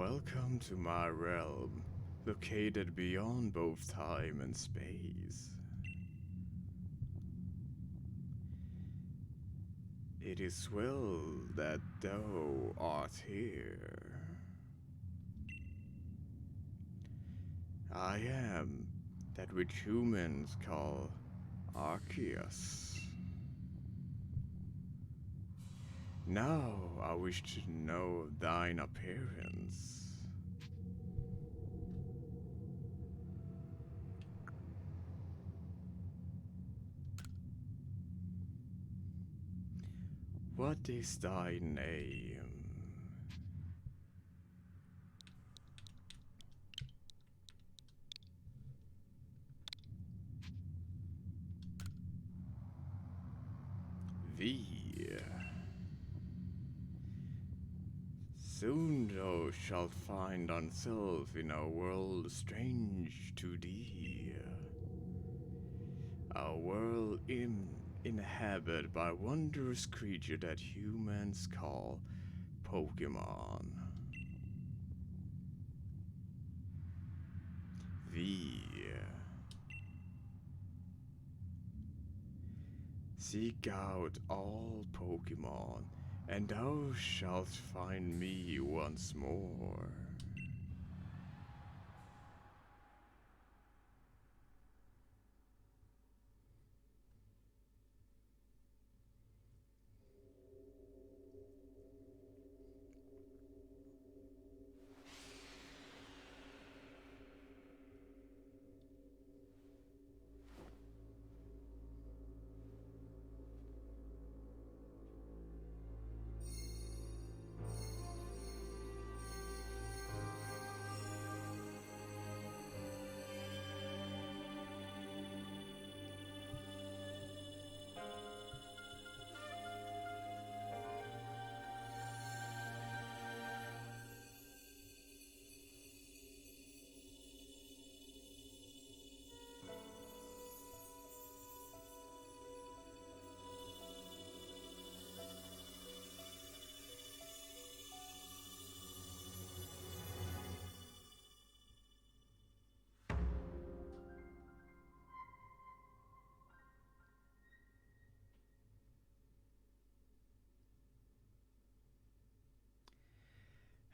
welcome to my realm, located beyond both time and space. It is well that thou art here. I am that which humans call Arceus. Now I wish to know thine appearance. What is thy name? V. Soon thou shalt find thyself in a world strange to thee. A world inhabited by wondrous creature that humans call Pokémon. V. Seek out all Pokémon, and thou shalt find me once more.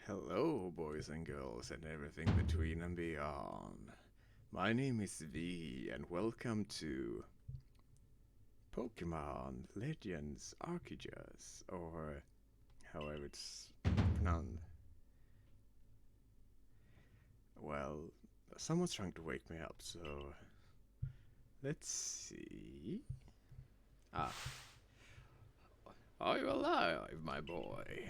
Hello, boys and girls, and everything between and beyond. My name is V, and welcome to Pokemon Legends Arceus, or however it's pronounced. Well, someone's trying to wake me up, so let's see. Ah, are you alive, my boy?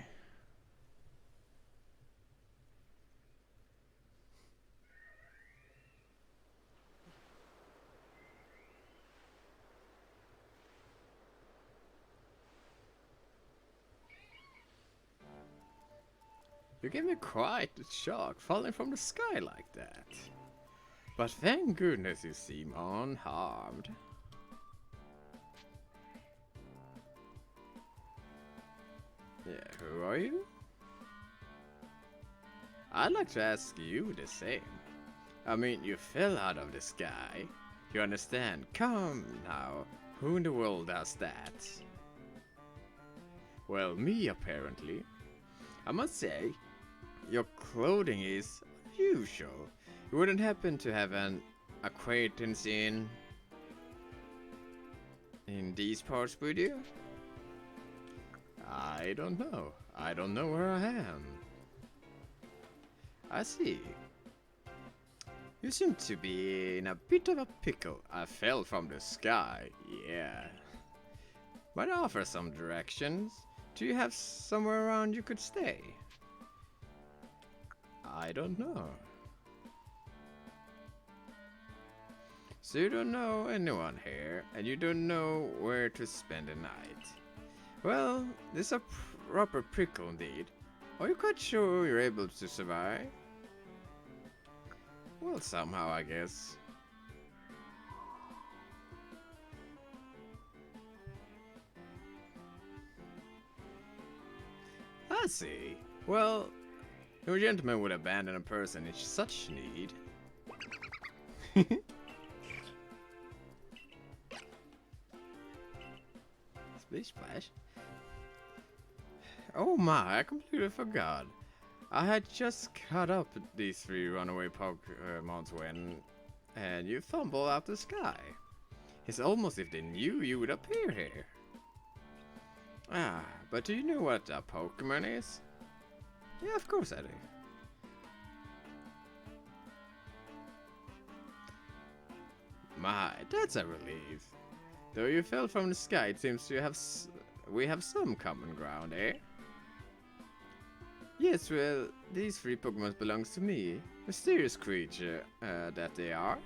You gave me quite a shock falling from the sky like that. But thank goodness you seem unharmed. Yeah, who are you? I'd like to ask you the same. I mean, you fell out of the sky. You understand? Come now, who in the world does that? Well, me apparently. I must say, your clothing is unusual. You wouldn't happen to have an acquaintance in these parts, would you? I don't know. I don't know where I am. I see. You seem to be in a bit of a pickle. I fell from the sky, yeah. Might I offer some directions? Do you have somewhere around you could stay? I don't know. So you don't know anyone here, and you don't know where to spend the night. Well, this is a proper prickle indeed. Are you quite sure you're able to survive? Well, somehow, I guess. I see. Well, No gentleman would abandon a person in such need. Splish splash. Oh my, I completely forgot. I had just caught up with these 3 runaway Pokemons and you fumble out the sky. It's almost if they knew you would appear here. Ah, but do you know what a Pokemon is? Yeah, of course I do. My, that's a relief. Though you fell from the sky, it seems we have some common ground, eh? Yes, well, these 3 Pokemon belongs to me. Mysterious creature that they are.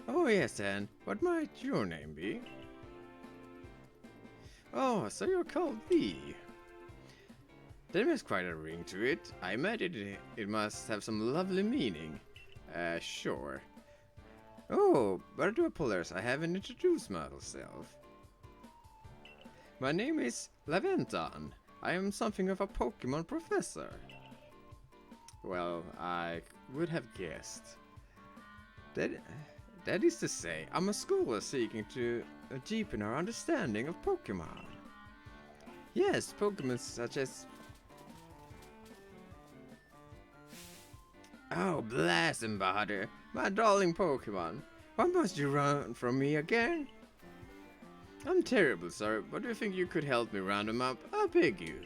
Oh yes, and what might your name be? Oh, so you're called V. That has quite a ring to it. I imagine it must have some lovely meaning. Sure. Oh, but I do apologize, I haven't introduced myself. My name is Laventon. I am something of a Pokemon professor. Well, I would have guessed. That is to say, I'm a scholar seeking to deepen our understanding of Pokemon. Yes, Pokemon such as... Oh, blast and bother, my darling Pokemon. Why must you run from me again? I'm terrible, sir, but do you think you could help me round them up? I beg you.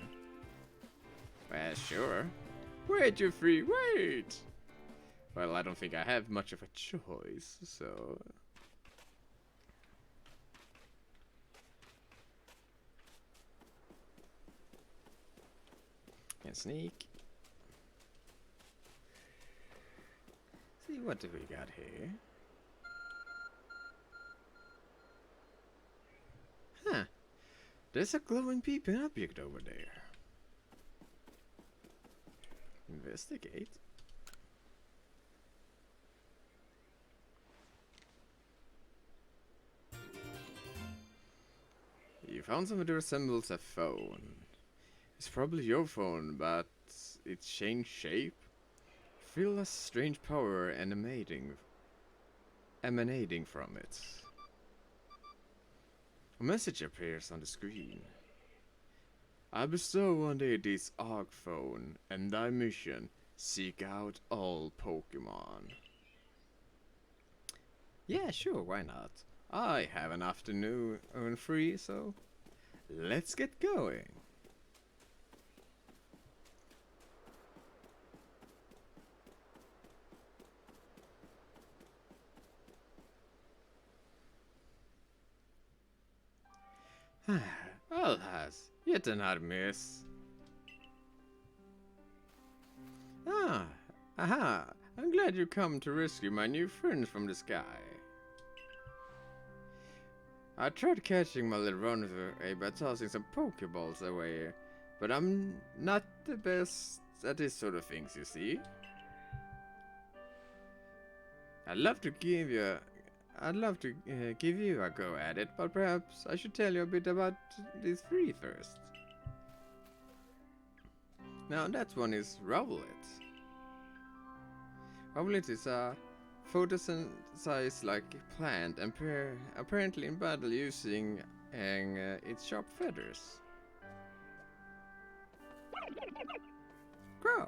Well, sure. Wait, you 3, wait! Well, I don't think I have much of a choice, so... And sneak. See, what do we got here? Huh. There's a glowing peeping object over there. Investigate. You found something that resembles a phone. It's probably your phone, but it changed shape. Feel a strange power emanating from it. A message appears on the screen. I bestow on thee this Arc phone, and thy mission: seek out all Pokemon. Yeah, sure, why not? I have an afternoon free, so let's get going. Alas, yet another miss. Ah, aha, I'm glad you come to rescue my new friends from the sky. I tried catching my little runaway by tossing some Pokeballs away, but I'm not the best at this sort of things, you see. I'd love to give you a go at it, but perhaps I should tell you a bit about these 3 first. Now that one is Rowlet. Rowlet is a photosynthesize-like plant, and apparently in battle using its sharp feathers. Grow.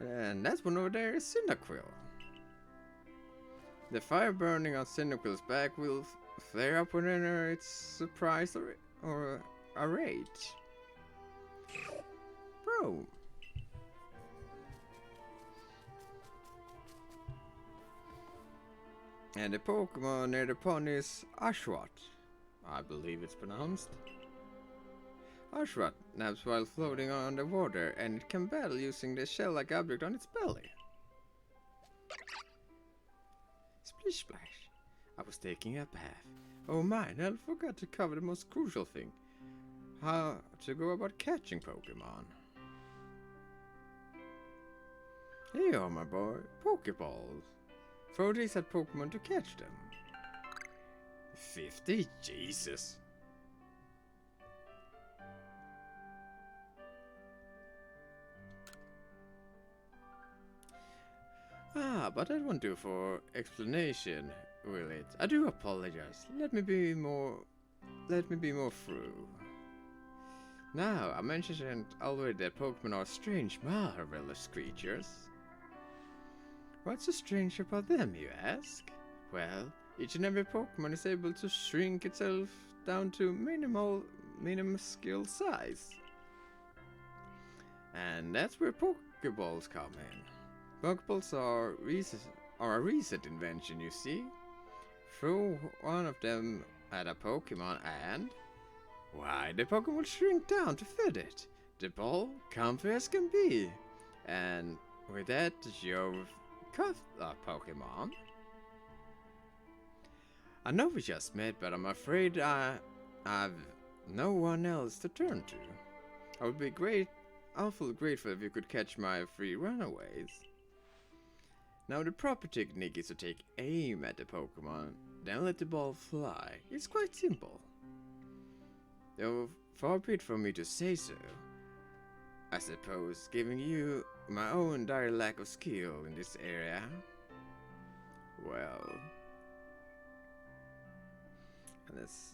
And that one over there is Cyndaquil. The fire burning on Cyndaquil's back will flare up whenever it's surprised or a rage. Bro. And the Pokemon near the pond is Ashwat. I believe it's pronounced. Ashwat naps while floating on the water, and it can battle using the shell-like object on its belly. Splish splash. I was taking a bath. Oh man, I forgot to cover the most crucial thing. How to go about catching Pokemon. Here you are, my boy. Pokeballs. Throw these at Pokemon to catch them. 50? Jesus. but that won't do for explanation, will it? I do apologize. Let me be more through. Now, I mentioned already that Pokemon are strange, marvelous creatures. What's so strange about them, you ask? Well, each and every Pokemon is able to shrink itself down to minuscule size. And that's where Pokeballs come in. Pokeballs are a recent invention, you see. Throw one of them at a Pokemon and... why, the Pokemon will shrink down to fit it. The ball, comfy as can be. And with that, you've caught a Pokemon. I know we just met, but I'm afraid I've no one else to turn to. I would be awful grateful if you could catch my 3 runaways. Now the proper technique is to take aim at the Pokemon, then let the ball fly. It's quite simple. Though far be it from me to say so, I suppose, giving you my own dire lack of skill in this area. Well, let's...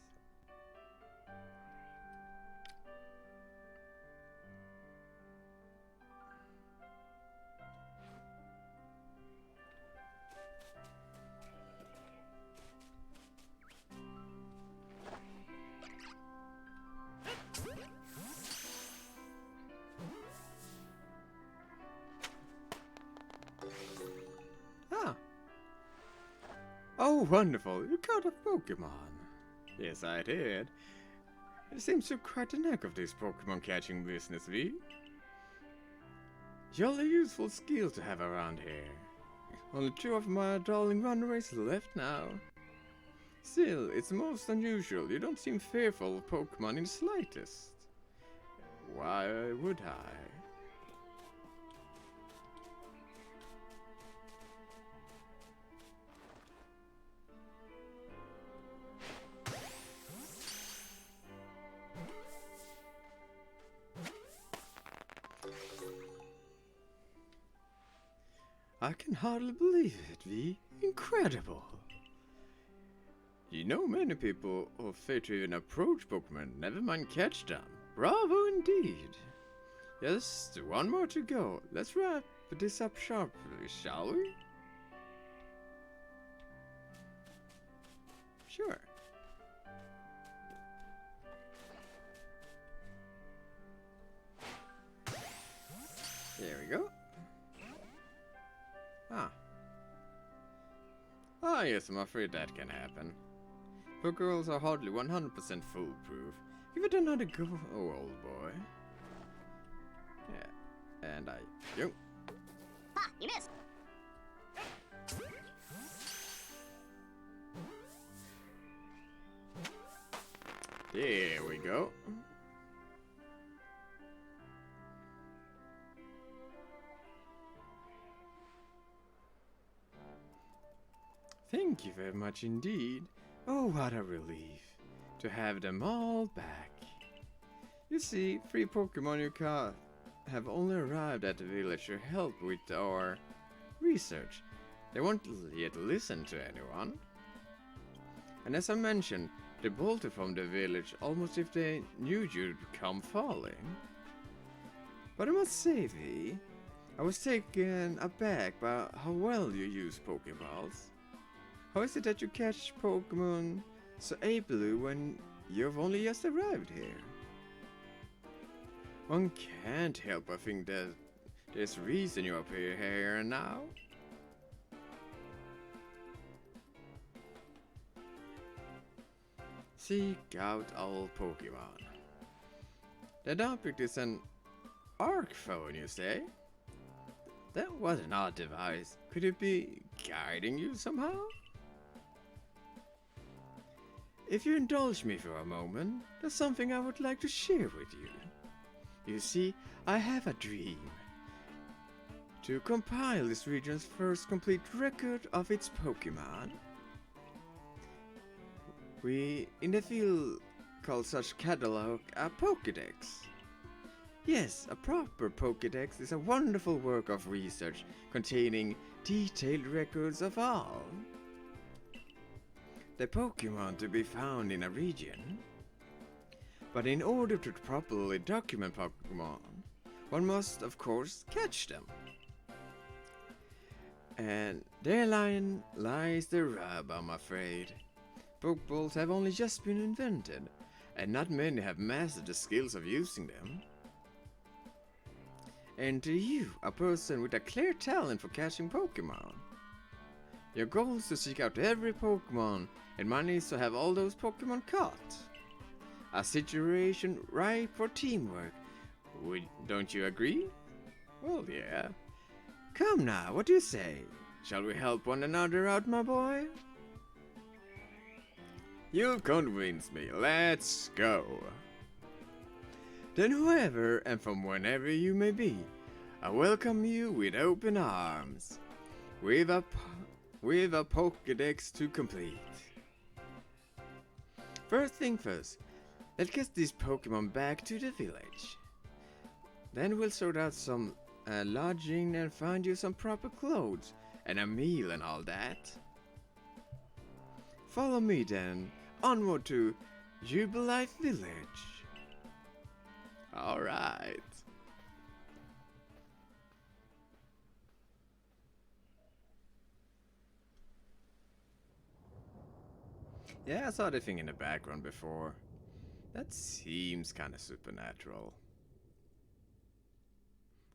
Oh, wonderful! You caught a Pokemon! Yes, I did. It seems you're quite a knack of this Pokemon catching business, V. Jolly useful skill to have around here. Only 2 of my darling runaways left now. Still, it's most unusual. You don't seem fearful of Pokemon in the slightest. Why would I? I can hardly believe it, V. Incredible. You know many people who fear to even approach Pokemon, never mind catch them. Bravo indeed. Just 1 more to go. Let's wrap this up sharply, shall we? Sure. There we go. Ah, yes, I'm afraid that can happen. Pokeballs are hardly 100% foolproof. Give it another go, old boy. Yeah, and go. Ha! You missed! There we go. Thank you very much indeed. Oh, what a relief to have them all back. You see, 3 Pokemon you caught have only arrived at the village to help with our research. They won't yet listen to anyone. And as I mentioned, they bolted from the village almost if they knew you'd come falling. But I must say, V, I was taken aback by how well you use Pokeballs. How is it that you catch Pokemon so ably when you've only just arrived here? One can't help but think that there's reason you appear here and now. Seek out all Pokemon. That object is an arc phone, you say? That was an odd device. Could it be guiding you somehow? If you indulge me for a moment, there's something I would like to share with you. You see, I have a dream. To compile this region's first complete record of its Pokemon. We in the field call such catalog a Pokédex. Yes, a proper Pokédex is a wonderful work of research containing detailed records of all the Pokémon to be found in a region. But in order to properly document Pokémon, one must of course catch them. And therein lies the rub, I'm afraid. Pokeballs have only just been invented, and not many have mastered the skills of using them. And to you, a person with a clear talent for catching Pokemon, your goal is to seek out every Pokemon, and mine is to have all those Pokemon caught. A situation ripe for teamwork. Don't you agree? Well, yeah. Come now, what do you say? Shall we help one another out, my boy? You've convinced me. Let's go. Then whoever and from whenever you may be, I welcome you with open arms. With a Pokédex to complete. First thing first, let's get these Pokemon back to the village. Then we'll sort out some lodging and find you some proper clothes and a meal and all that. Follow me then, onward to Jubilife Village. Alright. Yeah, I saw the thing in the background before. That seems kinda supernatural.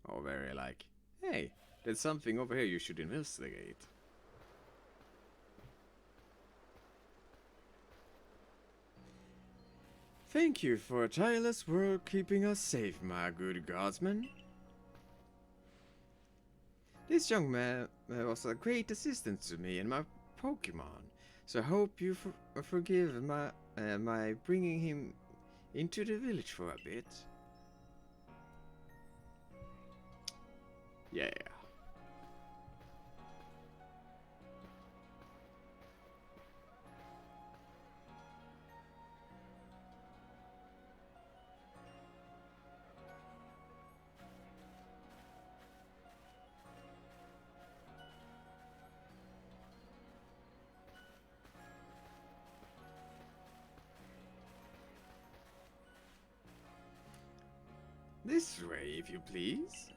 Or very like, hey, there's something over here you should investigate. Thank you for a tireless work keeping us safe, my good guardsman. This young man was a great assistance to me and my Pokemon, so I hope you forgive my bringing him into the village for a bit. Yeah. This way, if you please.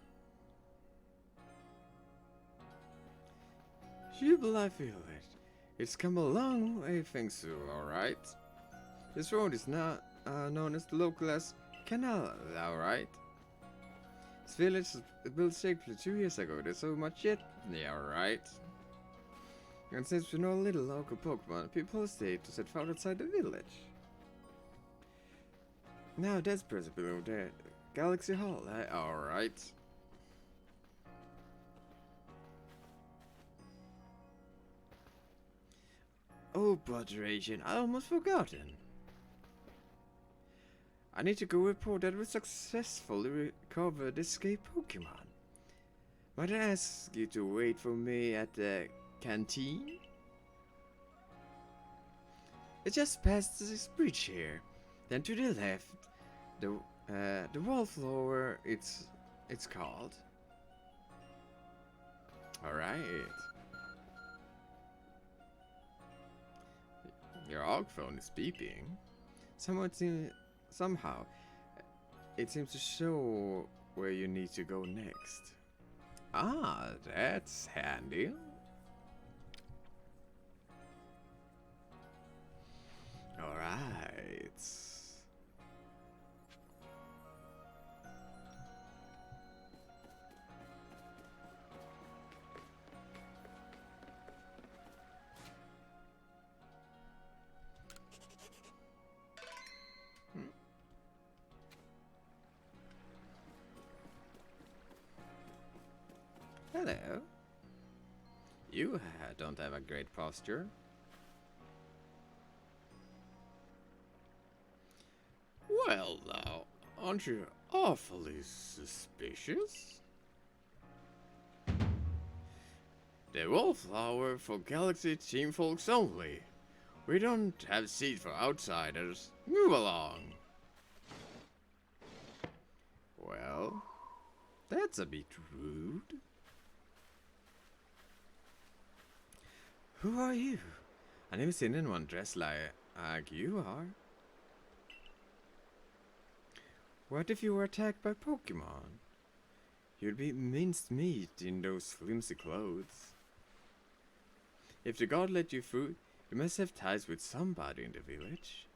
Jubilife Village. It's come a long way, thanks to, alright? This road is now known as the local as Canal, alright? This village was built safely 2 years ago. There's so much yet, yeah, alright? And since we know little local Pokemon, people stay to set foot outside the village. Now that's present below there. Galaxy Hall, alright. Oh, Botheration, I almost forgotten. I need to go report that we successfully recovered the escaped Pokemon. Might I ask you to wait for me at the canteen? It's just past this bridge here. Then to the left, the wallflower, it's called. Alright. Your AUG phone is beeping. Somehow, it seems to show where you need to go next. Ah, that's handy. Alright. Hello. You don't have a great posture. Well now, aren't you awfully suspicious? The wallflower for Galaxy team folks only. We don't have seats for outsiders. Move along. Well, That's a bit rude. Who are you? I've never seen anyone dressed like you are. What if you were attacked by Pokémon? You'd be minced meat in those flimsy clothes. If the god let you through, you must have ties with somebody in the village.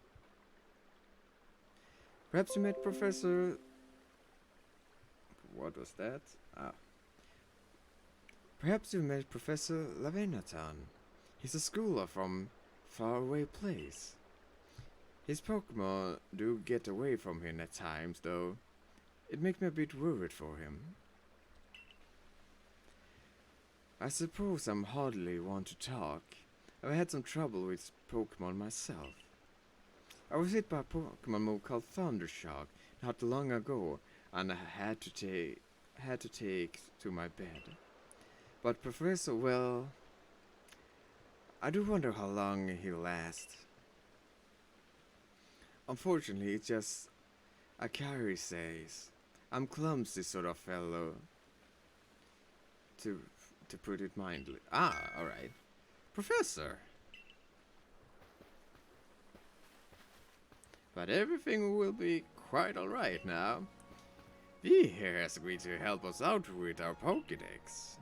Perhaps you met Professor... What was that? Ah. Perhaps you met Professor Lavenatan. He's a scholar from faraway place. His Pokémon do get away from him at times, though. It makes me a bit worried for him. I suppose I'm hardly one to talk. I've had some trouble with Pokémon myself. I was hit by a Pokémon move called Thundershock not long ago, and I had to take to my bed. But Professor, well, I do wonder how long he'll last. Unfortunately, it's just Akari says. I'm clumsy sort of fellow. To put it mildly. Ah, alright. Professor! But everything will be quite alright now. V here has agreed to help us out with our Pokédex.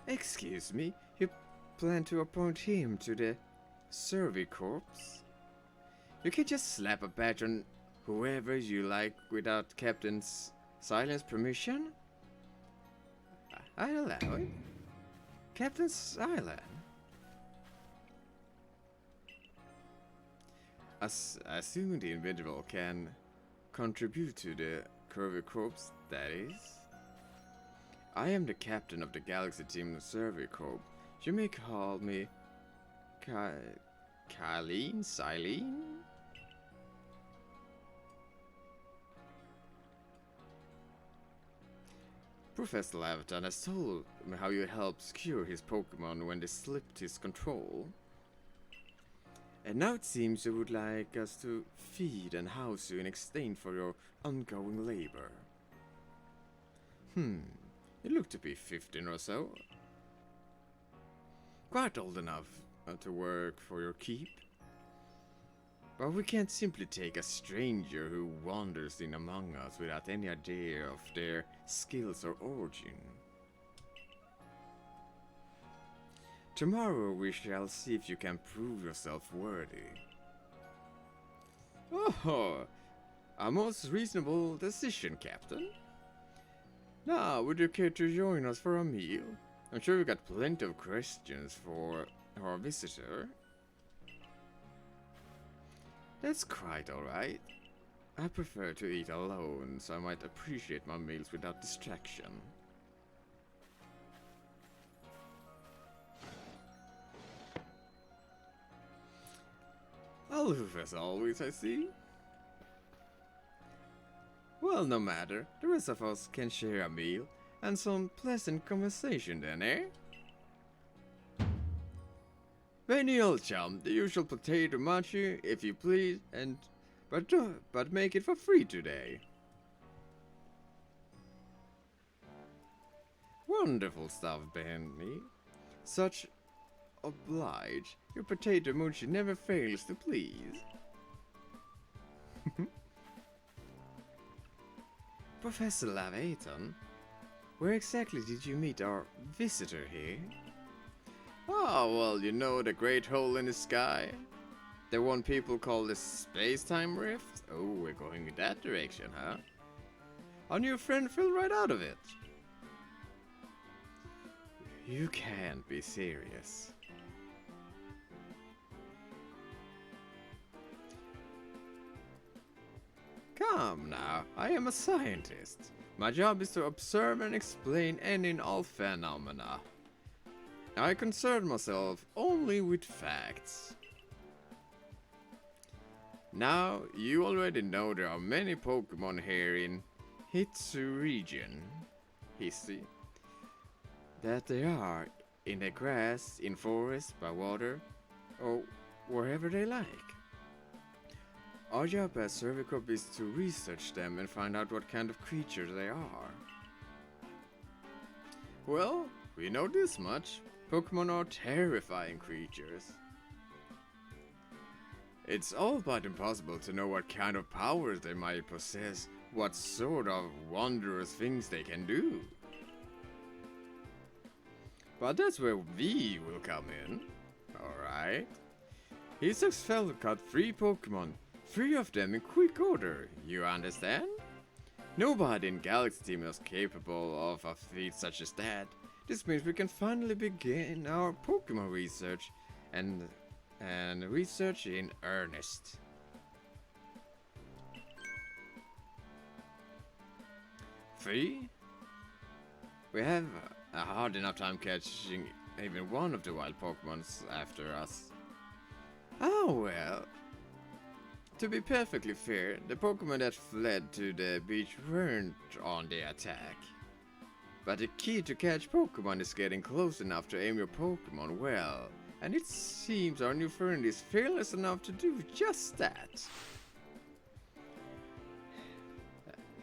Excuse me, you plan to appoint him to the Survey Corps? You can just slap a badge on whoever you like without Captain's Silence permission? I allow it. Captain's Island. Assume the individual can contribute to the Survey Corps, that is. I am the captain of the Galaxy Team Survey Corps. You may call me Silene? Professor Laverton has told me how you helped secure his Pokémon when they slipped his control. And now it seems you would like us to feed and house you in exchange for your ongoing labor. You look to be 15 or so. Quite old enough to work for your keep. But we can't simply take a stranger who wanders in among us without any idea of their skills or origin. Tomorrow we shall see if you can prove yourself worthy. Oh, a most reasonable decision, Captain. Now, would you care to join us for a meal? I'm sure we've got plenty of questions for our visitor. That's quite alright. I prefer to eat alone, so I might appreciate my meals without distraction. Aloof as always, I see. Well, no matter. The rest of us can share a meal and some pleasant conversation then, eh? Benny old chum, the usual potato munchie, if you please, but make it for free today. Wonderful stuff, Benny. Such oblige. Your potato munchie never fails to please. Professor Laveton, where exactly did you meet our visitor here? Oh, well, you know the great hole in the sky? The one people call the space-time rift? Oh, we're going in that direction, huh? Our new friend fell right out of it. You can't be serious. Come now, I am a scientist. My job is to observe and explain any and all phenomena. I concern myself only with facts. Now, you already know there are many Pokémon here in Hitsu region. Hissy. That they are in the grass, in forest, by water, or wherever they like. Our job as Survey Corp is to research them and find out what kind of creatures they are. Well, we know this much. Pokémon are terrifying creatures. It's all but impossible to know what kind of powers they might possess, what sort of wondrous things they can do. But that's where we will come in. Alright. Isaac's fell caught 3 Pokémon, 3 of them in quick order, you understand? Nobody in Galaxy Team is capable of a feat such as that. This means we can finally begin our Pokémon research and research in earnest. Three? We have a hard enough time catching even one of the wild Pokémons after us. Oh well. To be perfectly fair, the Pokémon that fled to the beach weren't on the attack. But the key to catch Pokémon is getting close enough to aim your Pokémon well, and it seems our new friend is fearless enough to do just that.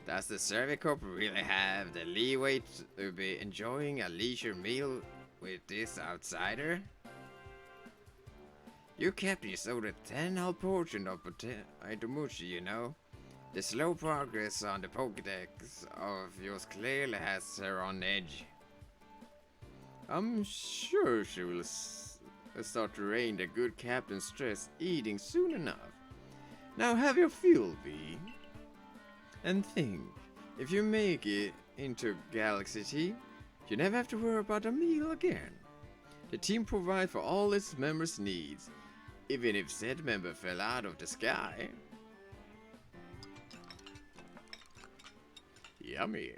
Does the Survey Corp really have the leeway to be enjoying a leisure meal with this outsider? Your captain is owed a 10-hour portion of Itomuchi, you know. The slow progress on the Pokédex of yours clearly has her on edge. I'm sure she will start to rein the good captain's stress eating soon enough. Now have your fill, V. And think, if you make it into Galaxy Team, you never have to worry about a meal again. The team provides for all its members' needs, even if said member fell out of the sky. Yummy.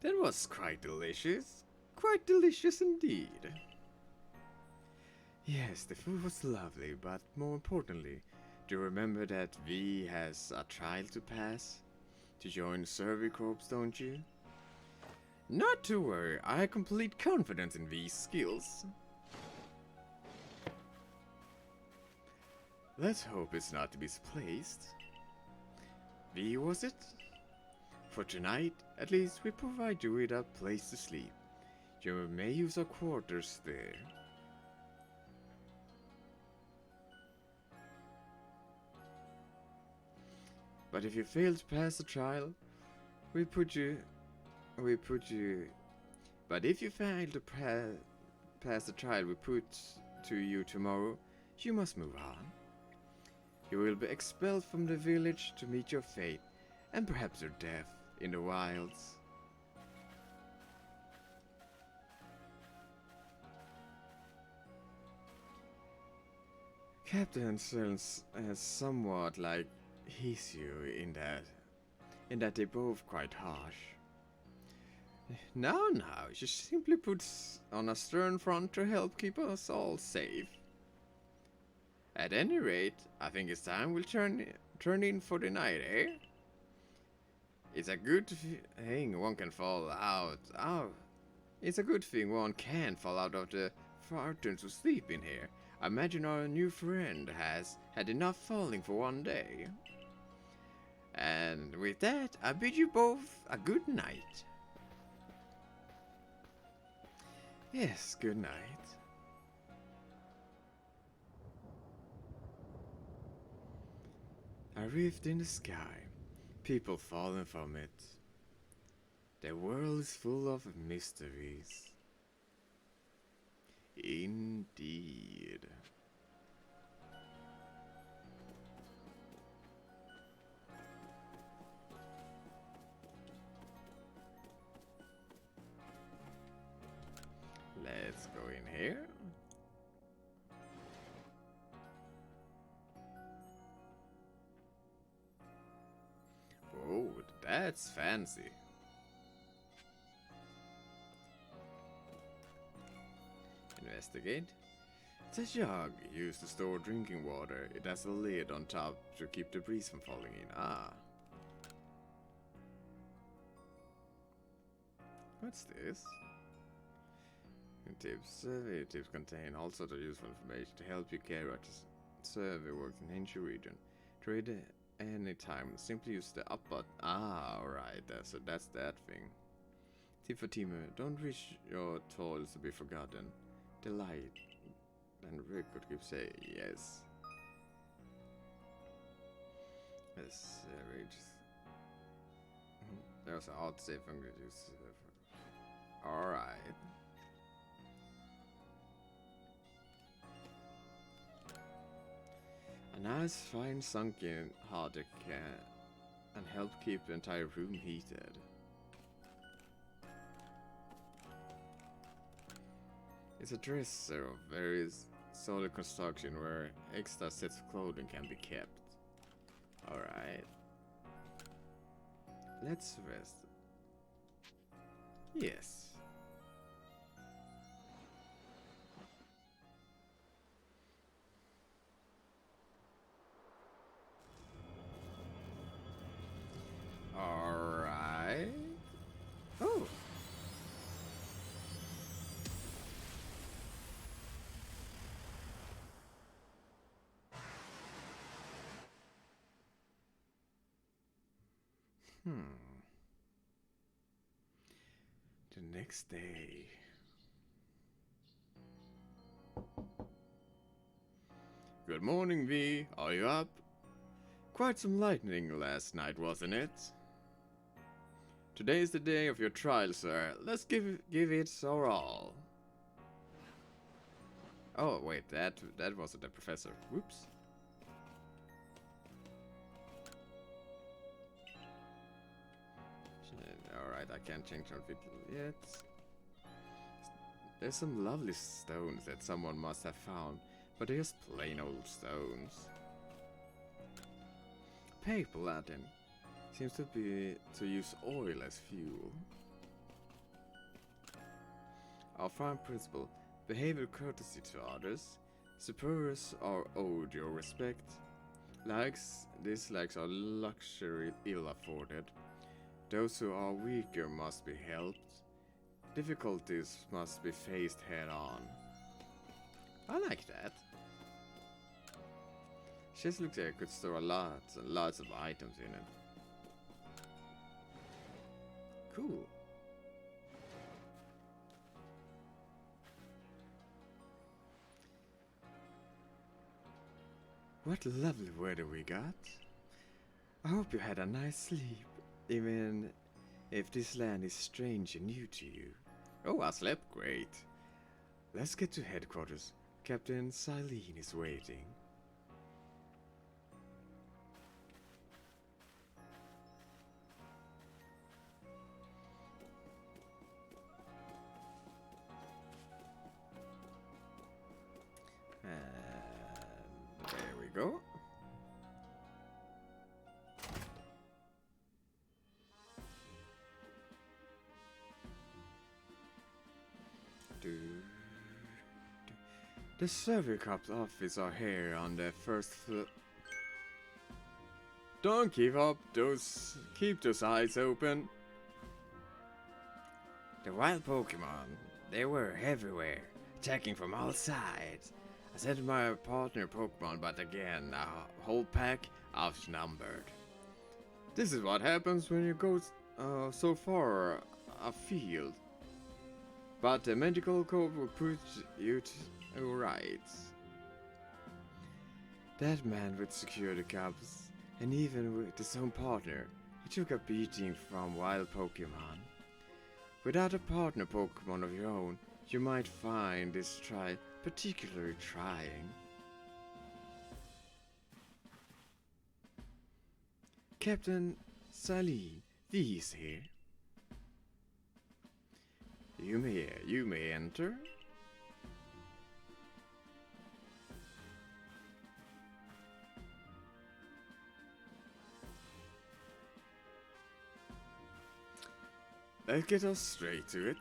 That was quite delicious. Quite delicious indeed. Yes, the food was lovely, but more importantly, do you remember that V has a trial to pass? To join Survey Corps, don't you? Not to worry, I have complete confidence in V's skills. Let's hope it's not misplaced. V, was it? For tonight, at least, we provide you with a place to sleep. You may use our quarters there. But if you fail to pass the trial, But if you fail to pass the trial we put to you tomorrow, you must move on. You will be expelled from the village to meet your fate, and perhaps your death in the wilds. Captain sounds somewhat like Hisio in that they both quite harsh. Now, she simply puts on a stern front to help keep us all safe. At any rate, I think it's time we'll turn in for the night, eh? It's a good thing one can fall out. It's a good thing one can fall out of the fortune to sleep in here. I imagine our new friend has had enough falling for one day. And with that, I bid you both a good night. Yes, good night. A rift in the sky, people falling from it. The world is full of mysteries. Indeed. Let's go in here. Oh, that's fancy. Investigate. It's a jug used to store drinking water. It has a lid on top to keep the breeze from falling in. Ah. What's this? Survey tips contain all sorts of useful information to help you carry out the survey work in ancient region. Trade anytime. Simply use the up button. Ah, alright. So that's that thing. Tip for teamer. Don't wish your toils to be forgotten. Delight. And Rick would keep saying yes. Yes, there's an odd save function. Alright. A nice fine sunken harder can and help keep the entire room heated. It's a dresser of very solid construction where extra sets of clothing can be kept. Alright. Let's rest. Yes. Alright. Oh. The next day. Good morning, V. Are you up? Quite some lightning last night, wasn't it? Today is the day of your trial, sir. Let's give it our all. Oh, wait, that wasn't the professor. Whoops. Alright, I can't change outfit yet. There's some lovely stones that someone must have found, but they're just plain old stones. Paper Latin seems to use oil as fuel. Our fine principle: behave with courtesy to others. Superiors are owed your respect. Likes, dislikes are luxury ill afforded. Those who are weaker must be helped. Difficulties must be faced head on. I like that. She just looks like I could store lots and lots of items in it. Cool. What lovely weather we got. I hope you had a nice sleep, even if this land is strange and new to you. Oh, I slept great. Let's get to headquarters. Captain Silene is waiting. And there we go. The survey cop's office are here on the first floor. Don't keep those eyes open. The wild Pokémon, they were everywhere, attacking from all sides. I sent my partner Pokémon, but again, a whole pack outnumbered. This is what happens when you go so far afield. But the medical code will put you right. That man would secure the cubs, and even with his own partner, he took a beating from wild Pokémon. Without a partner Pokémon of your own, you might find this trial particularly trying. Captain Silene, V is here. You may enter. Let's get us straight to it.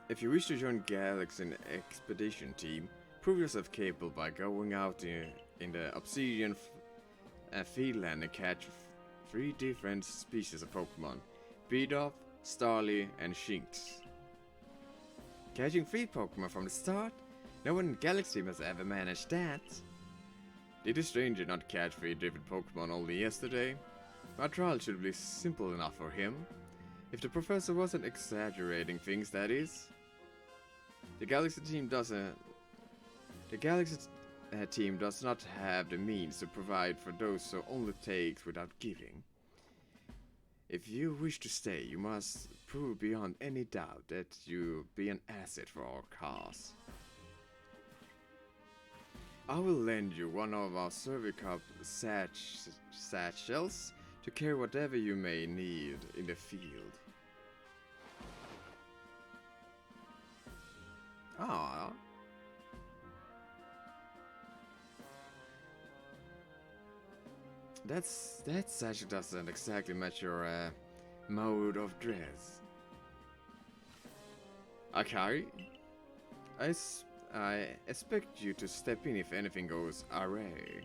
If you wish to join Galaxy Expedition Team, prove yourself capable by going out in the Obsidian Fieldland and catch 3 different species of Pokemon: Beedorf, Starly, and Shinx. Catching free Pokemon from the start? No one in the Galaxy has ever managed that. Did the stranger not catch free different Pokemon only yesterday? My trial should be simple enough for him. If the professor wasn't exaggerating things, that is. The Galaxy team doesn't... The Galaxy team does not have the means to provide for those who only takes without giving. If you wish to stay, you must prove beyond any doubt that you be an asset for our cause. I will lend you one of our Survey Cup satchels to carry whatever you may need in the field. Ah. That satchel doesn't exactly match your mode of dress. Akari, I expect you to step in if anything goes awry.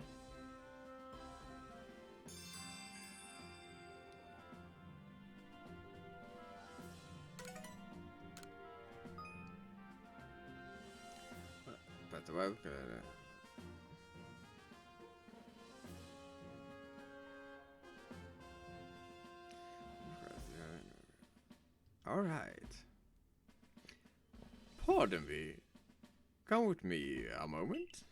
But well, all right. Pardon me. Come with me a moment.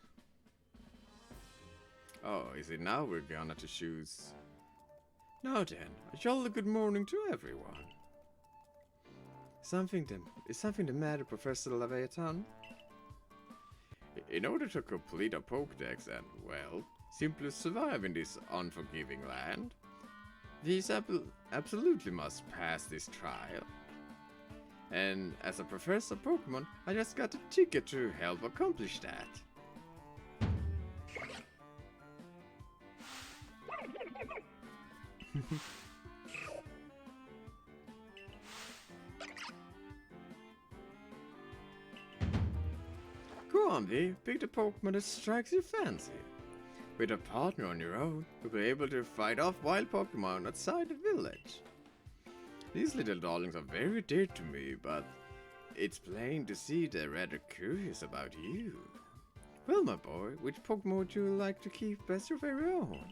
Oh, is it now we're gonna to choose? Now then, a jolly good morning to everyone. Is something the matter, Professor Leviathan? In order to complete a Pokédex and, well, simply survive in this unforgiving land, these absolutely must pass this trial. And as a Professor Pokémon, I just got a ticket to help accomplish that. Go on, V. Pick the Pokemon that strikes your fancy. With a partner on your own, you'll be able to fight off wild Pokemon outside the village. These little darlings are very dear to me, but it's plain to see they're rather curious about you. Well, my boy, which Pokemon would you like to keep as your very own?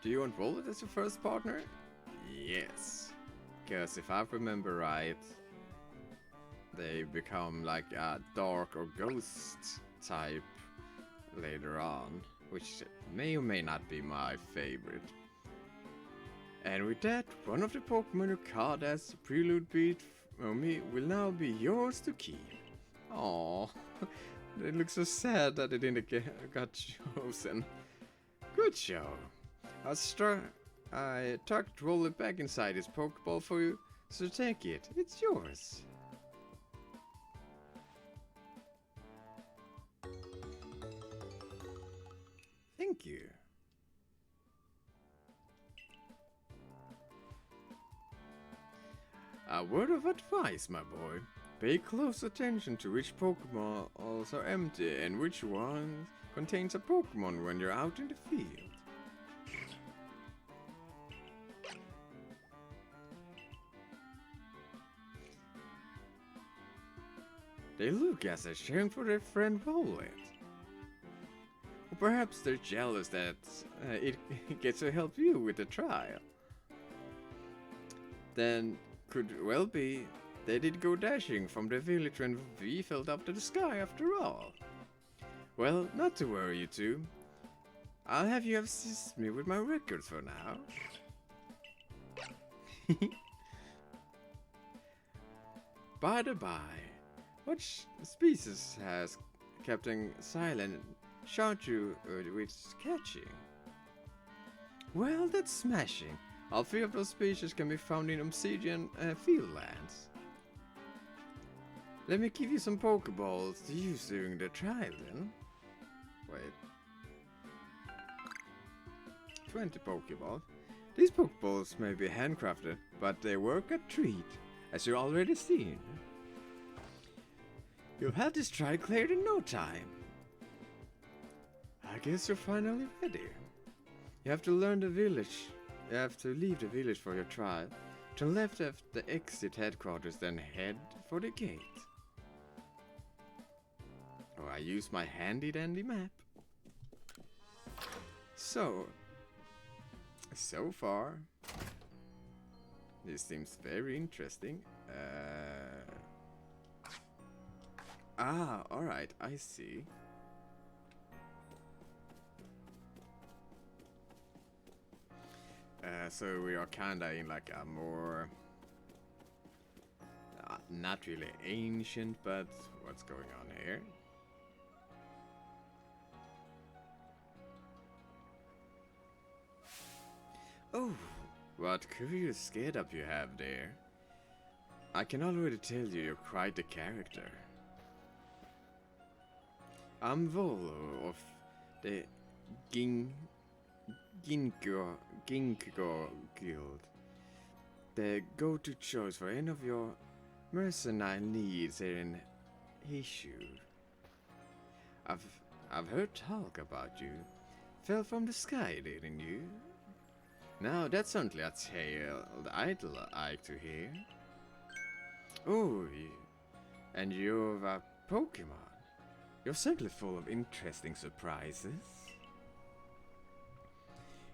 Do you want Wallet as your first partner? Yes. Because if I remember right, they become like a dark or ghost type later on, which may or may not be my favorite. And with that, one of the Pokemon you caught as prelude beat for me will now be yours to keep. Aww, they look so sad that it didn't got chosen. Good show. I tucked Roller back inside his Pokeball for you, so take it. It's yours. Thank you. A word of advice, my boy. Pay close attention to which Pokeballs are empty and which one contains a Pokemon when you're out in the field. They look as they're cheering for their friend Violet. Or perhaps they're jealous that it gets to help you with the trial. Then could well be they did go dashing from the village when we fell up to the sky after all. Well, not to worry, you two. I'll have you assist me with my records for now. By the by, what species has Captain Silent shot you with catching? Well, that's smashing. All three of those species can be found in Obsidian Fieldlands. Let me give you some Pokeballs to use during the trial then. Wait. 20 Pokeballs. These Pokeballs may be handcrafted, but they work a treat, as you've already seen. You'll have this trial cleared in no time. I guess you're finally ready. You have to learn the village. You have to leave the village for your trial. Turn left at the exit headquarters, then head for the gate. Oh, I use my handy dandy map. So far, this seems very interesting. Alright, I see. So we are kinda in like a more... not really ancient, but what's going on here? Oh, what curious get-up you have there. I can already tell you're quite a character. I'm Volo of the Ginkgo Guild. The go-to choice for any of your mercenary needs here in Hishur. I've heard talk about you. Fell from the sky, didn't you? Now that's certainly a tale I'd like to hear. Oh, and you're a Pokémon. You're certainly full of interesting surprises.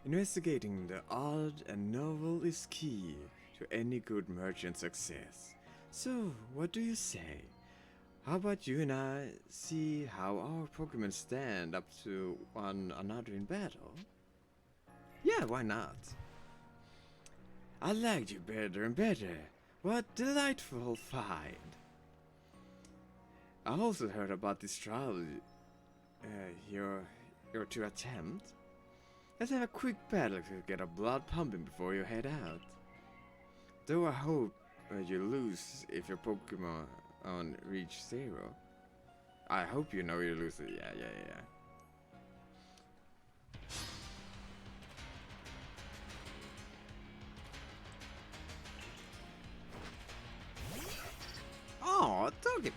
Investigating the odd and novel is key to any good merchant success. So, what do you say? How about you and I see how our Pokémon stand up to one another in battle? Yeah, why not? I liked you better and better. What delightful find. I also heard about this trial you're to attempt. Let's have a quick battle to get our blood pumping before you head out. Though I hope you lose if your Pokemon reach 0. I hope you know you lose it. Yeah. Oh, Togepi.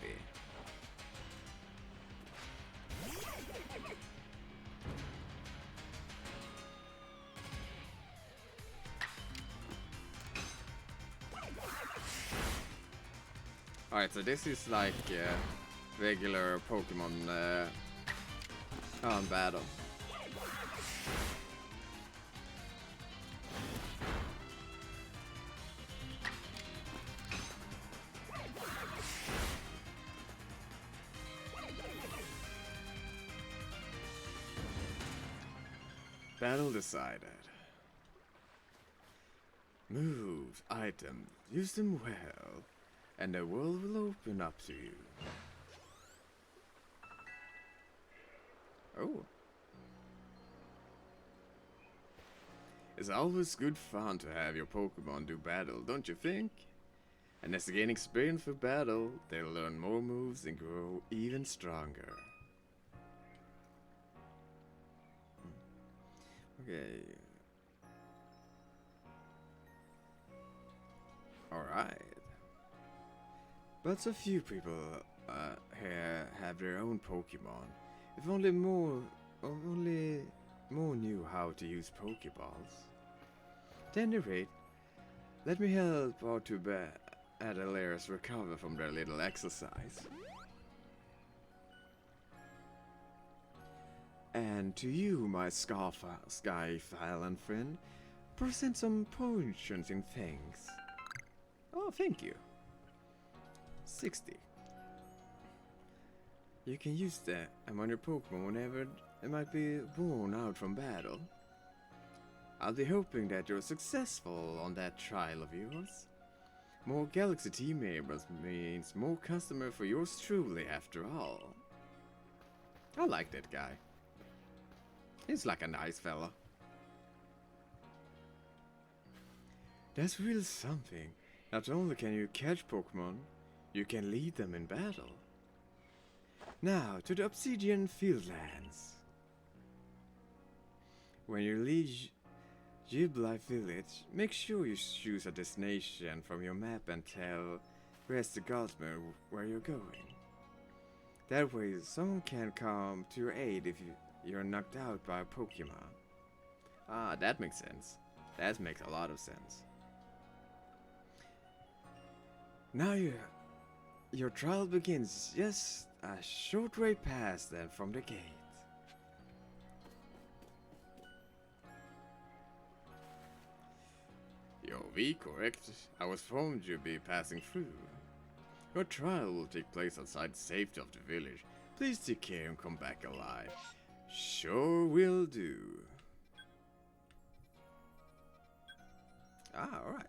Alright, so this is like regular Pokemon battle. Battle decided. Moves, items, use them well, and the world will open up to you. Oh. It's always good fun to have your Pokemon do battle, don't you think? And as they gain experience for battle, they'll learn more moves and grow even stronger. Okay. Alright. But so few people here have their own Pokemon. If only more knew how to use Pokeballs. At any rate, let me help our two Adelaires recover from their little exercise. And to you, my Skyfallen friend, present some potions in thanks. Oh, thank you. 60. You can use that on your Pokemon whenever they might be worn out from battle. I'll be hoping that you're successful on that trial of yours. More Galaxy team members means more customer for yours truly after all. I like that guy. He's like a nice fella. That's really something. Not only can you catch Pokemon, you can lead them in battle. Now, to the Obsidian Fieldlands. When you leave Giblite Village, make sure you choose a destination from your map and tell Rest the Godmere where you're going. That way, someone can come to your aid if you're knocked out by a Pokemon. Ah, that makes sense. That makes a lot of sense. Now your trial begins just a short way past then from the gate. Your V, correct? I was informed you'd be passing through. Your trial will take place outside the safety of the village. Please take care and come back alive. Sure will do. Ah, alright.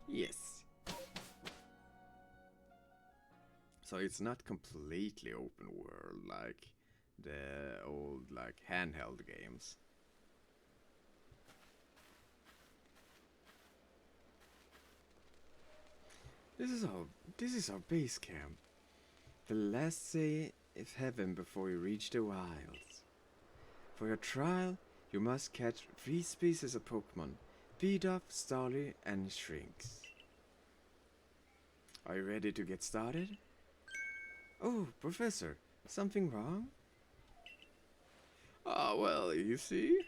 Yes. So it's not completely open world like the old like handheld games. This is our base camp. The last say of heaven before you reach the wilds. For your trial, you must catch 3 species of Pokémon: Bidoof, Starly, and Shrinks. Are you ready to get started? Oh, Professor, something wrong? Ah, well, you see?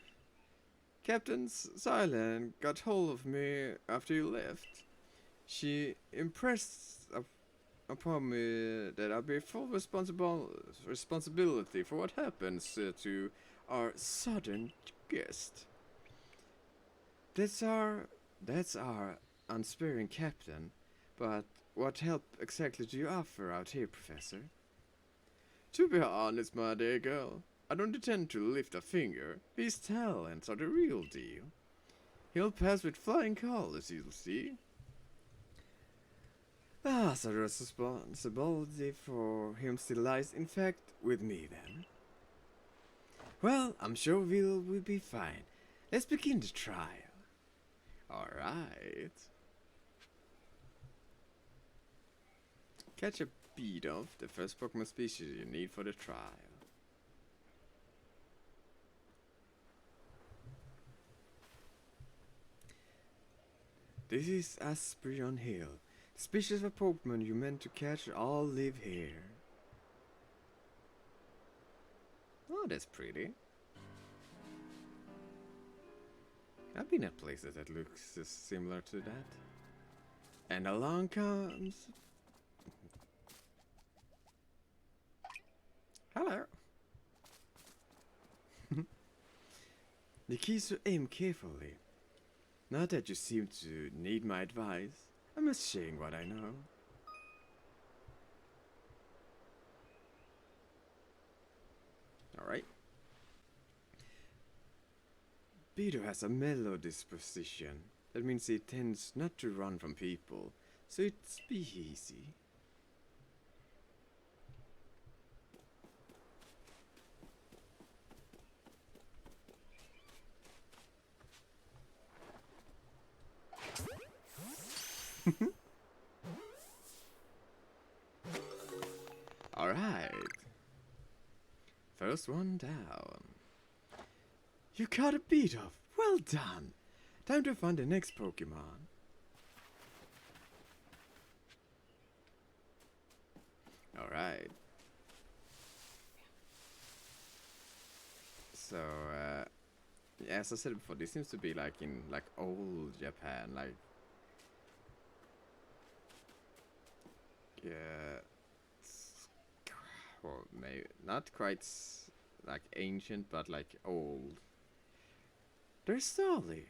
Captain Silent got hold of me after you left. She impressed upon me that I'll be full responsibility for what happens to our sudden guest. That's our unsparing captain, but what help exactly do you offer out here, Professor? To be honest, my dear girl, I don't intend to lift a finger. His talents are the real deal. He'll pass with flying colors, you'll see. Ah, so the responsibility for him still lies, in fact, with me then. Well, I'm sure we'll be fine. Let's begin the trial. Alright. Catch a Bidoof, the first Pokemon species you need for the trial. This is Asperon Hill. Species of Pokemon you meant to catch all live here. Oh, that's pretty. I've been at places that looks similar to that. And along comes... Hello. The key is to aim carefully. Now that you seem to need my advice, I must share what I know. Alright. Bidoof has a mellow disposition. That means he tends not to run from people, so it's be easy. Alright. First one down. You caught a Bidoof. Well done. Time to find the next Pokemon. Alright. So, yeah, as I said before, this seems to be like in like old Japan, like yeah, well, maybe not quite like ancient, but like old. They're Starly.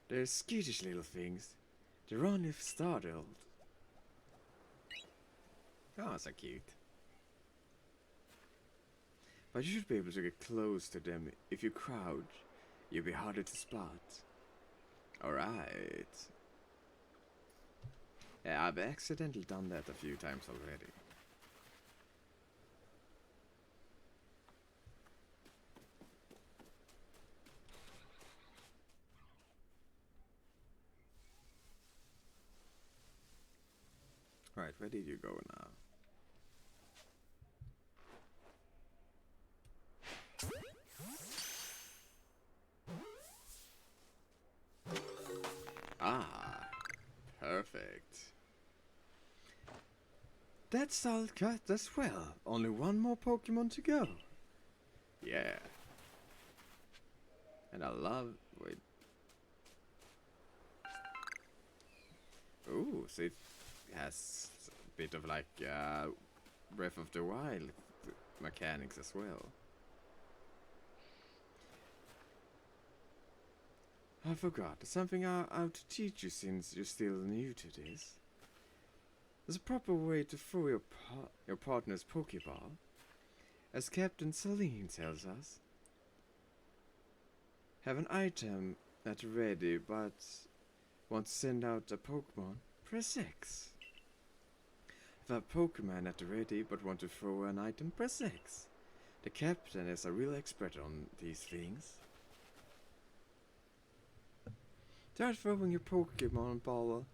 They're skittish little things. They're only startled. Oh, so cute. But you should be able to get close to them. If you crouch, you'll be harder to spot. Alright. Yeah, I've accidentally done that a few times already. Right, where did you go now? Ah, perfect. That's all cut as well. Only one more Pokemon to go. Yeah. And I love... Wait. Ooh, so it has a bit of like Breath of the Wild mechanics as well. I forgot. Something I have to teach you since you're still new to this. There's a proper way to throw your partner's Pokeball, as Captain Celine tells us. Have an item at the ready, but want to send out a Pokemon? Press X. Have a Pokemon at the ready, but want to throw an item? Press X. The Captain is a real expert on these things. Start throwing your Pokemon ball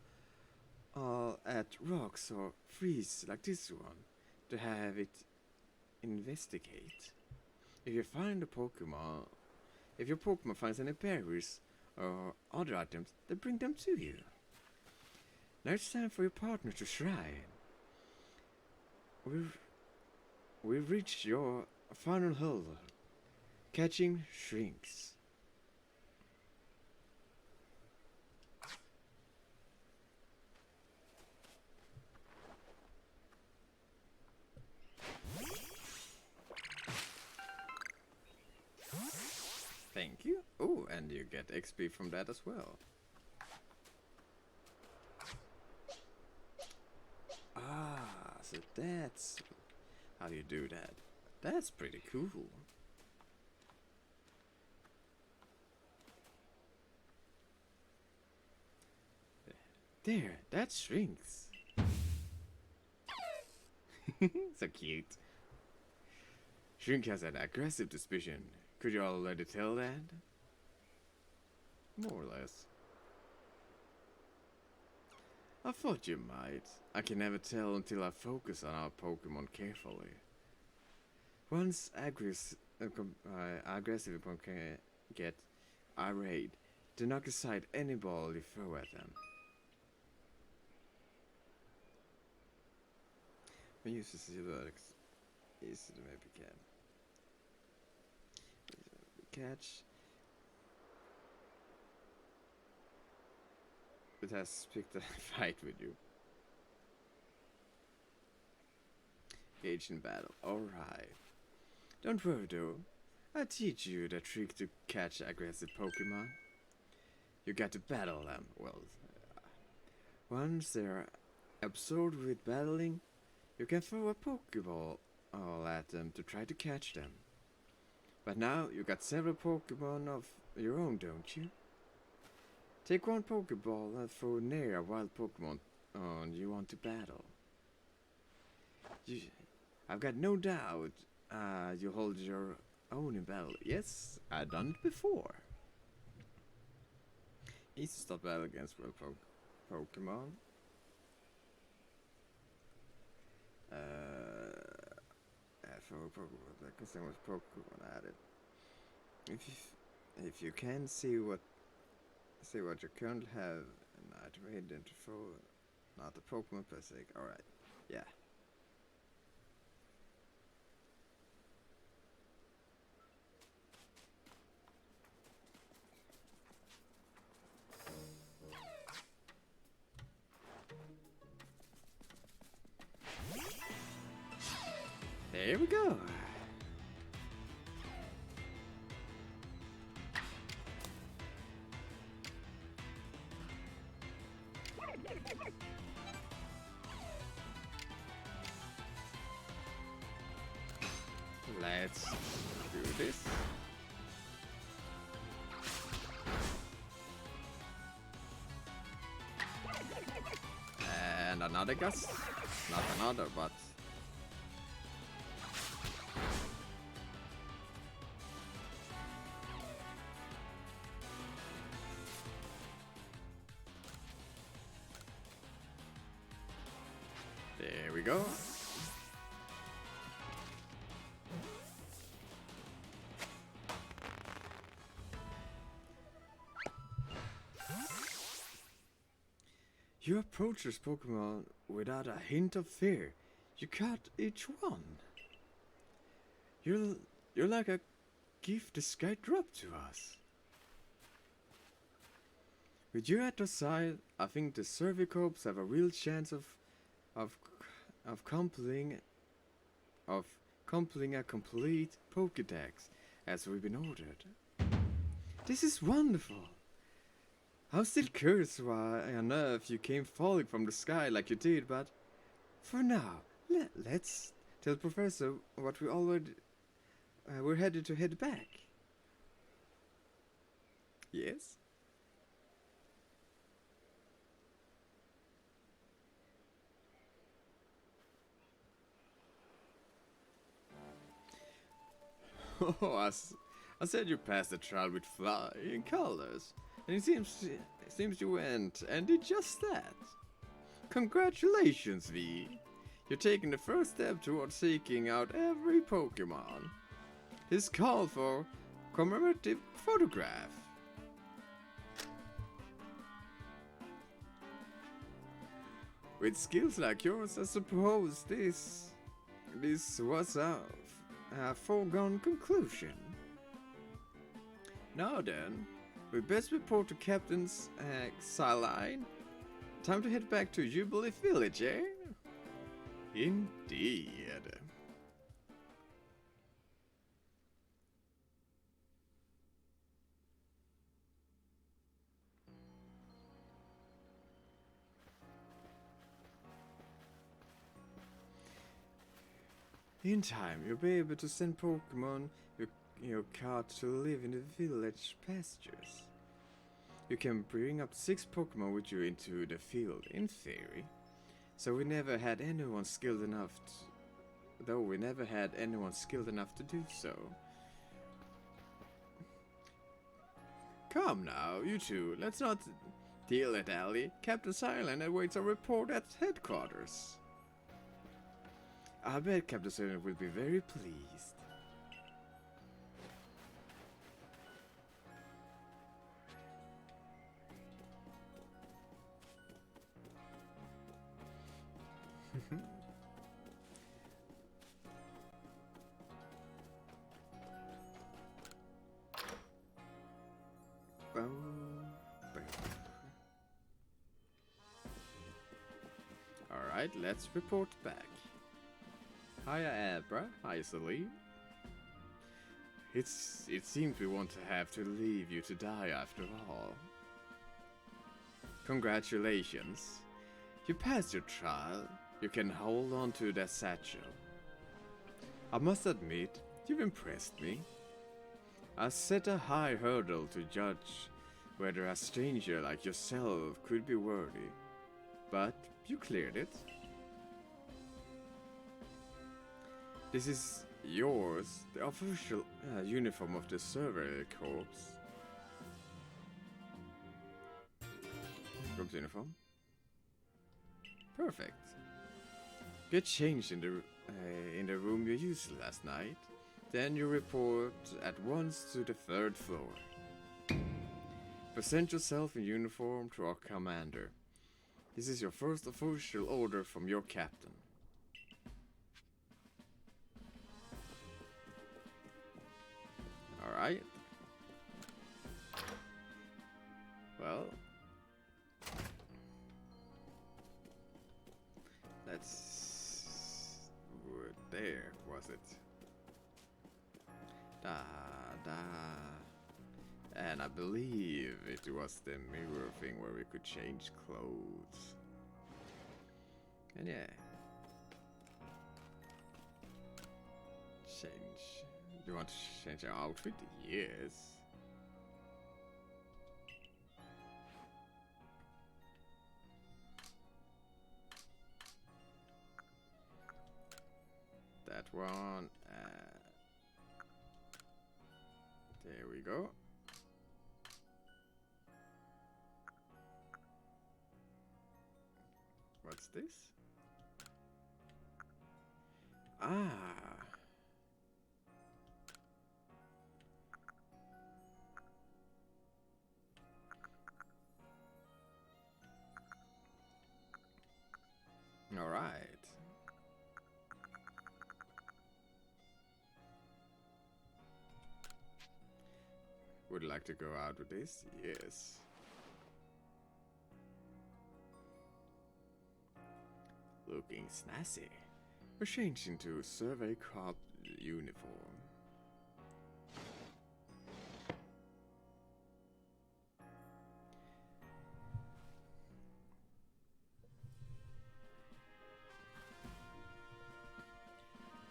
at rocks or trees like this one to have it investigate. If you find a Pokemon, if your Pokemon finds any berries or other items, then bring them to you. Now it's time for your partner to shrine. We've reached your final hurdle, catching shrinks. Thank you. Oh, and you get XP from that as well. Ah, so that's how you do that. That's pretty cool. There, that shrinks. So cute. Shrink has an aggressive disposition. Could you already tell that? More or less. I thought you might. I can never tell until I focus on our Pokemon carefully. Once aggressive Pokemon get irate, do knock aside any ball you throw at them. When uses the works, easy to maybe can. Catch. It has picked a fight with you. Engage in battle. Alright. Don't worry though. I'll teach you the trick to catch aggressive Pokemon. You got to battle them. Well, once they're absorbed with battling, you can throw a Pokeball at them to try to catch them. But now you got several Pokemon of your own, don't you? Take one Pokeball and throw near a wild Pokemon you want to battle. I've got no doubt you hold your own in battle. Yes, I've done it before. Easy to stop battle against wild Pokemon. For Pokemon, because there was Pokemon added. If you can see what you currently have and identify not the Pokemon per se. Alright. Yeah. There we go. Let's do this. And another gust. Not another, but there we go. You approach this Pokemon without a hint of fear. You caught each one. You're like a gift the sky dropped to us. With you at our side, I think the Cervicorps have a real chance of compiling a complete Pokédex as we've been ordered. This is wonderful. I'm still curious why on earth you came falling from the sky like you did, but for now, let's tell Professor what we already we're headed to head back. Yes? Oh, I said you passed the trial with flying colors, and it seems you went and did just that. Congratulations, V. You're taking the first step towards seeking out every Pokémon. This call for commemorative photograph. With skills like yours, I suppose this was a foregone conclusion. Now then, we best report to Captain Saline. Time to head back to Jubilee Village, eh? Indeed. In time, you'll be able to send Pokémon your cart to live in the village pastures. You can bring up 6 Pokémon with you into the field, in theory. So we never had anyone skilled enough to do so. Come now, you two, let's not dilly-dally. Captain Silent awaits a report at headquarters. I bet Captain Silent will be very pleased. Alright, let's report back. Hiya Abra, hiya Celine. It seems we won't have to leave you to die after all. Congratulations. You passed your trial. You can hold on to that satchel. I must admit, you've impressed me. I set a high hurdle to judge whether a stranger like yourself could be worthy, but you cleared it. This is yours, the official uniform of the Survey Corps. Corps uniform. Perfect. Get changed in the room you used last night. Then you report at once to the 3rd floor. Present yourself in uniform to our commander. This is your first official order from your captain. Alright. Well. Let's... There, was it? And I believe it was the mirror thing where we could change clothes. And yeah. Change. Do you want to change your outfit? Yes. That one. There we go. What's this? Ah. All right. would like to go out with this? Yes. Looking snazzy. We're changing to survey cop uniform.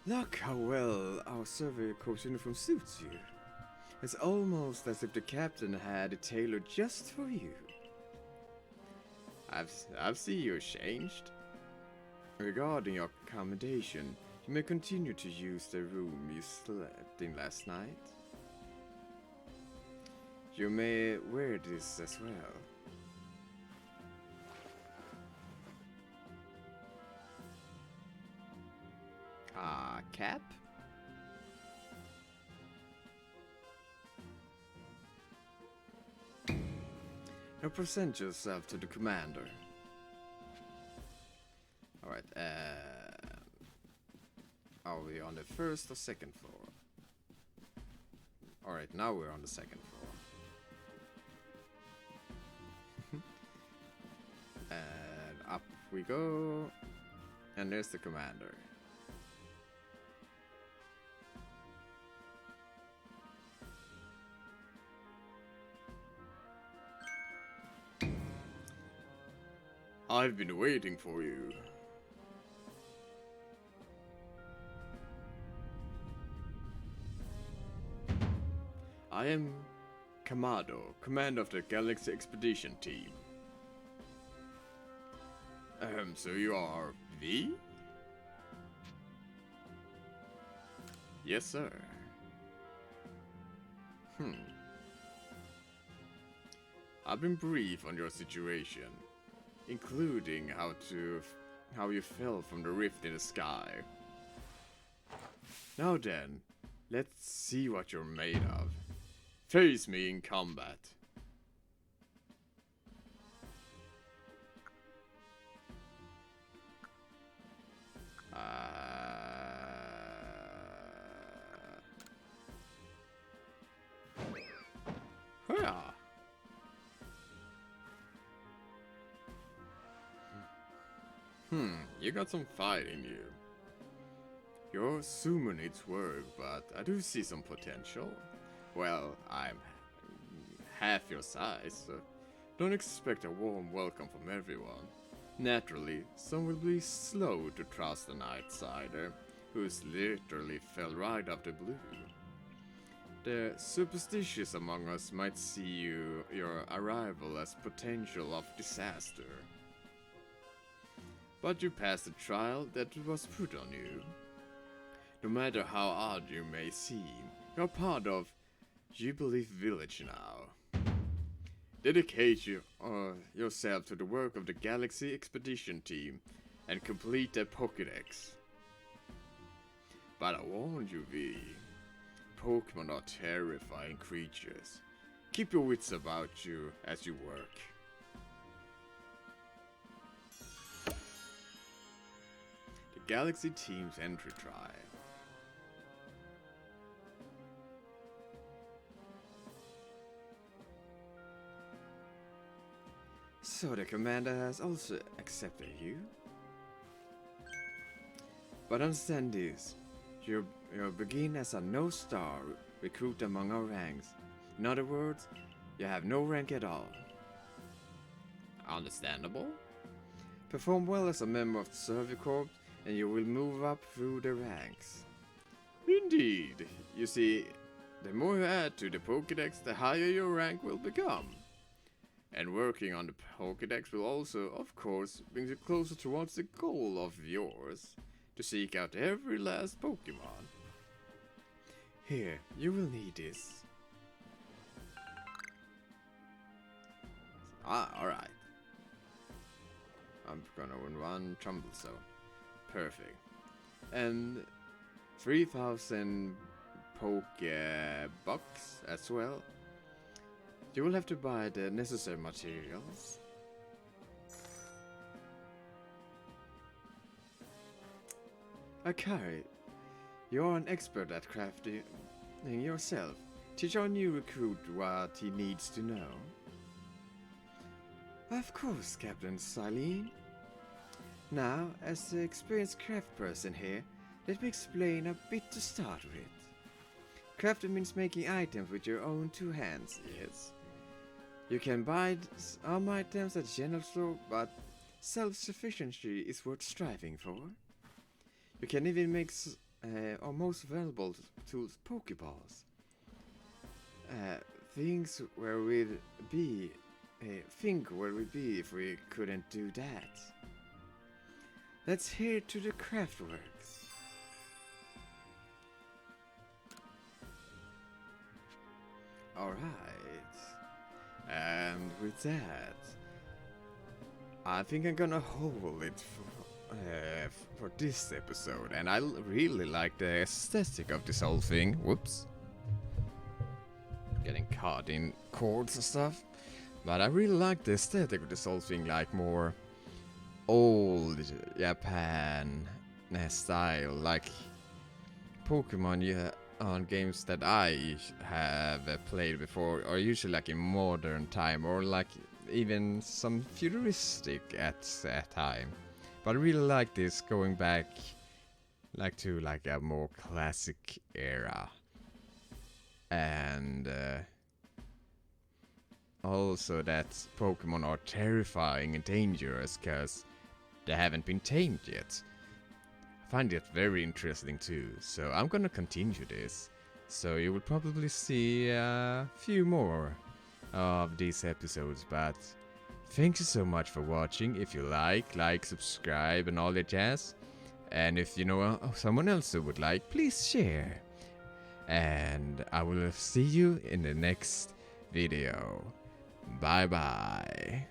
Look how well our survey corps uniform suits you. It's almost as if the captain had it tailored just for you. I've seen you changed. Regarding your accommodation, you may continue to use the room you slept in last night. You may wear this as well. Cap? Now present yourself to the commander. Alright, are we on the first or second floor? Alright, now we're on the second floor. And up we go. And there's the commander. I've been waiting for you. I am Kamado, commander of the Galaxy Expedition Team. So you are V? Yes, sir. I've been briefed on your situation, including how you fell from the rift in the sky. Now then, let's see what you're made of. Face me in combat. You got some fight in you. Your sumo needs work, but I do see some potential. Well, I'm half your size, so don't expect a warm welcome from everyone. Naturally, some will be slow to trust an outsider who's literally fell right off the blue. The superstitious among us might see your arrival as potential of disaster. But you passed the trial that was put on you. No matter how odd you may seem, you're part of Jubilee Village now. Dedicate yourself to the work of the Galaxy Expedition Team and complete their Pokédex. But I warned you, V. Pokémon are terrifying creatures. Keep your wits about you as you work. The Galaxy Team's entry trial. So the commander has also accepted you? But understand this, you begin as a no-star recruit among our ranks. In other words, you have no rank at all. Understandable. Perform well as a member of the Survey Corps and you will move up through the ranks. Indeed. You see, the more you add to the Pokédex, the higher your rank will become. And working on the Pokédex will also, of course, bring you closer towards the goal of yours, to seek out every last Pokémon. Here, you will need this. Alright. I'm gonna win one Trumble Zone. Perfect. And 3,000 Pokébucks as well. You will have to buy the necessary materials. Akari, you're an expert at crafting yourself. Teach our new recruit what he needs to know. Of course, Captain Silene. Now, as the experienced craft person here, let me explain a bit to start with. Crafting means making items with your own two hands, yes. You can buy some items at general store, but self-sufficiency is worth striving for. You can even make our most valuable tools Pokeballs. Things where we'd be. Think where we'd be if we couldn't do that. Let's head to the craftworks. Alright. And with that, I think I'm gonna hold it for this episode. And I really like the aesthetic of this whole thing. Whoops. Getting caught in cords and stuff. But I really like the aesthetic of this whole thing, like more old Japan style, like Pokemon on games that I have played before are usually like in modern time or like even some futuristic at that time. But I really like this going back like to like a more classic era. And also that Pokemon are terrifying and dangerous because they haven't been tamed yet. I find it very interesting too, so I'm gonna continue this. So you will probably see a few more of these episodes, but thank you so much for watching. If you like, subscribe and all that jazz. And if you know someone else who would like, please share. And I will see you in the next video. Bye bye.